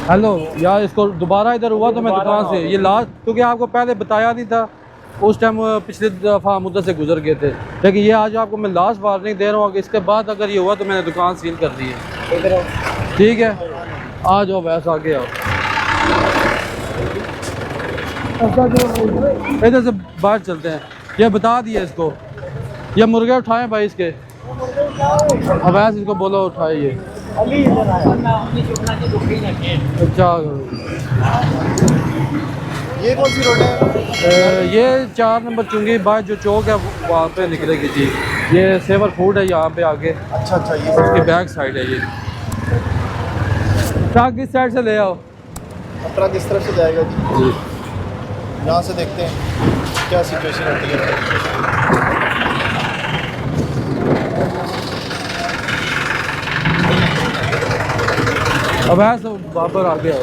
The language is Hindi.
हेलो यार, इसको दोबारा इधर हुआ तो मैं दुकान से ये लास्ट, क्योंकि आपको पहले बताया नहीं था उस टाइम, पिछले दफ़ा हम उधर से गुजर गए थे। लेकिन ये आज आपको मैं लास्ट वार्निंग दे रहा हूँ कि इसके बाद अगर ये हुआ तो मैंने दुकान सील कर दी है। ठीक है, आ जाओ वैसे आगे आओ, इधर से बाहर चलते हैं। ये बता दिया इसको, ये मुर्गे उठाएं भाई इसके, अब ऐसे इसको बोलो उठाए ये। अच्छा, ये कौन सी रोड है? ये 4 नंबर चुंगी बाद जो चौक है वहाँ पे निकलेगी जी। ये सेवर फूड है यहाँ पे आगे, अच्छा अच्छा, ये उसकी बैक साइड है ये। ट्रक किस साइड से ले आओ ट्रक इस तरफ से जाएगा जी। जी। यहाँ से देखते हैं क्या सिचुएशन होती है। अब ऐसे बाबर आ गया।